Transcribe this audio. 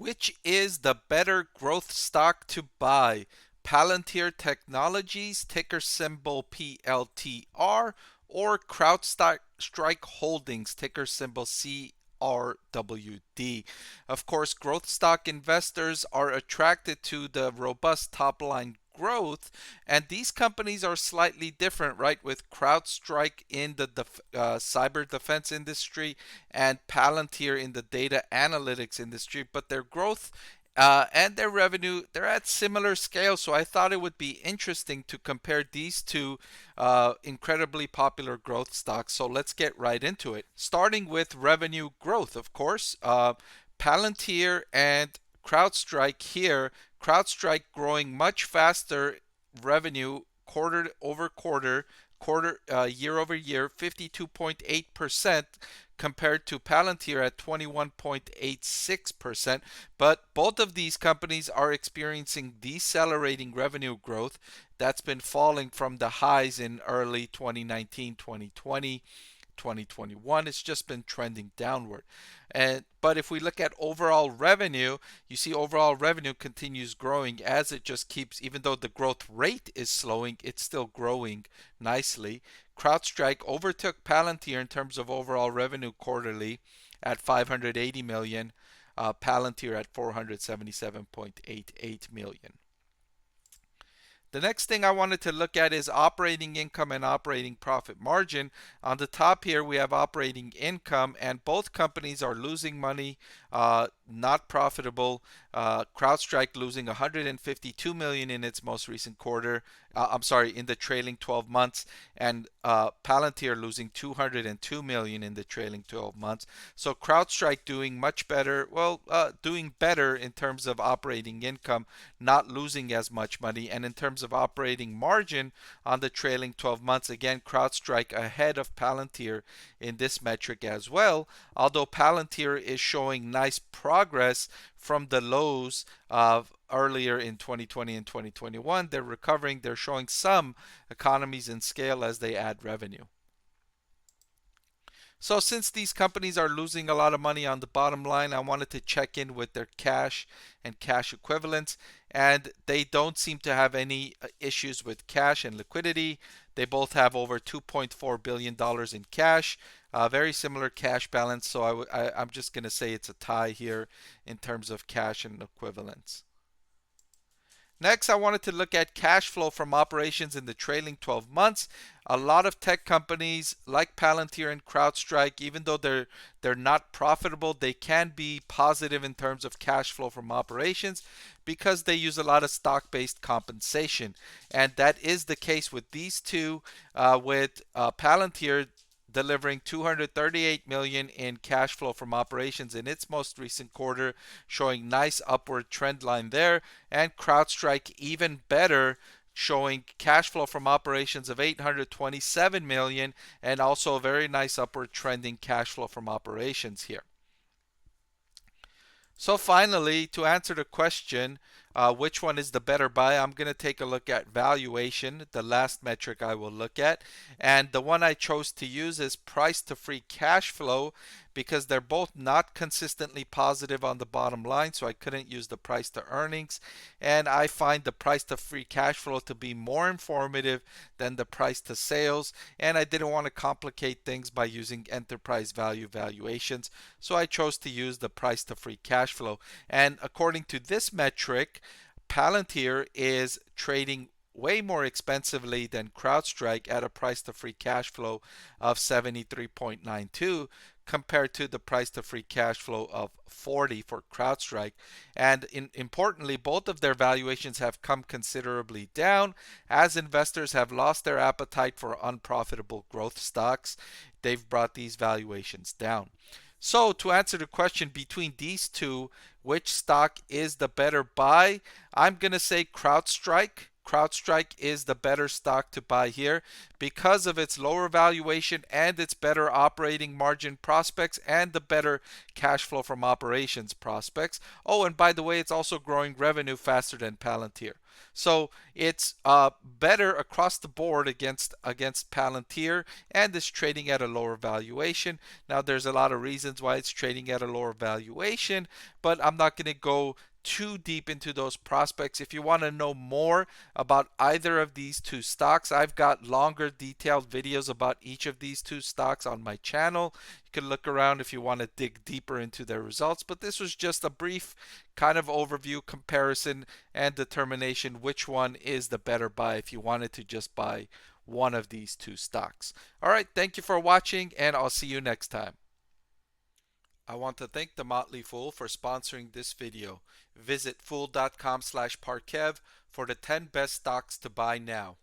Which is the better growth stock to buy? Palantir Technologies, ticker symbol PLTR, or CrowdStrike Holdings, ticker symbol CRWD. Of course, growth stock investors are attracted to the robust top line growth, and these companies are slightly different, right? With CrowdStrike in the cyber defense industry and Palantir in the data analytics industry, but their growth and their revenue, they're at similar scale. So I thought it would be interesting to compare these two incredibly popular growth stocks. So let's get right into it. Starting with revenue growth, of course. Palantir and CrowdStrike here. CrowdStrike growing much faster revenue quarter over quarter year over year, 52.8% compared to Palantir at 21.86%. But both of these companies are experiencing decelerating revenue growth that's been falling from the highs in early 2019, 2020. 2021. It's just been trending downward. But if we look at overall revenue, you see overall revenue continues growing as it just keeps, even though the growth rate is slowing, it's still growing nicely. CrowdStrike overtook Palantir in terms of overall revenue quarterly at 580 million, Palantir at 477.88 million. The next thing I wanted to look at is operating income and operating profit margin. On the top here, we have operating income, and both companies are losing money, not profitable. CrowdStrike losing 152 million in its most recent quarter. I'm sorry, in the trailing 12 months, and Palantir losing 202 million in the trailing 12 months. So CrowdStrike doing much better, doing better in terms of operating income, not losing as much money, and in terms of operating margin on the trailing 12 months, again, CrowdStrike ahead of Palantir in this metric as well, although Palantir is showing nice progress from the lows of earlier in 2020 and 2021. They're recovering. They're showing some economies in scale as they add revenue. So since these companies are losing a lot of money on the bottom line, I wanted to check in with their cash and cash equivalents, and they don't seem to have any issues with cash and liquidity. They both have over $2.4 billion in cash, very similar cash balance. So I'm just going to say it's a tie here in terms of cash and equivalents. Next, I wanted to look at cash flow from operations in the trailing 12 months. A lot of tech companies like Palantir and CrowdStrike, even though they're not profitable, they can be positive in terms of cash flow from operations because they use a lot of stock-based compensation. And that is the case with these two, with Palantir delivering 238 million in cash flow from operations in its most recent quarter, showing nice upward trend line there, and CrowdStrike even better, showing cash flow from operations of 827 million and also a very nice upward trending cash flow from operations here. So finally, to answer the question, which one is the better buy, I'm going to take a look at valuation, the last metric I will look at. And the one I chose to use is price to free cash flow because they're both not consistently positive on the bottom line, so I couldn't use the price to earnings. And I find the price to free cash flow to be more informative than the price to sales. And I didn't want to complicate things by using enterprise value valuations, so I chose to use the price to free cash flow. And according to this metric, Palantir is trading way more expensively than CrowdStrike at a price to free cash flow of 73.92 compared to the price to free cash flow of 40 for CrowdStrike. And importantly, both of their valuations have come considerably down as investors have lost their appetite for unprofitable growth stocks. They've brought these valuations down. So to answer the question between these two, which stock is the better buy? I'm going to say CrowdStrike CrowdStrike is the better stock to buy here because of its lower valuation and its better operating margin prospects and the better cash flow from operations prospects. Oh, and by the way, it's also growing revenue faster than Palantir. So it's better across the board against Palantir and is trading at a lower valuation. Now, there's a lot of reasons why it's trading at a lower valuation, but I'm not going to go too deep into those prospects. If you want to know more about either of these two stocks, I've got longer detailed videos about each of these two stocks on my channel. You can look around if you want to dig deeper into their results, but this was just a brief kind of overview, comparison, and determination which one is the better buy if you wanted to just buy one of these two stocks. All right, thank you for watching, and I'll see you next time. I want to thank the Motley Fool for sponsoring this video. Visit fool.com/parkev for the 10 best stocks to buy now.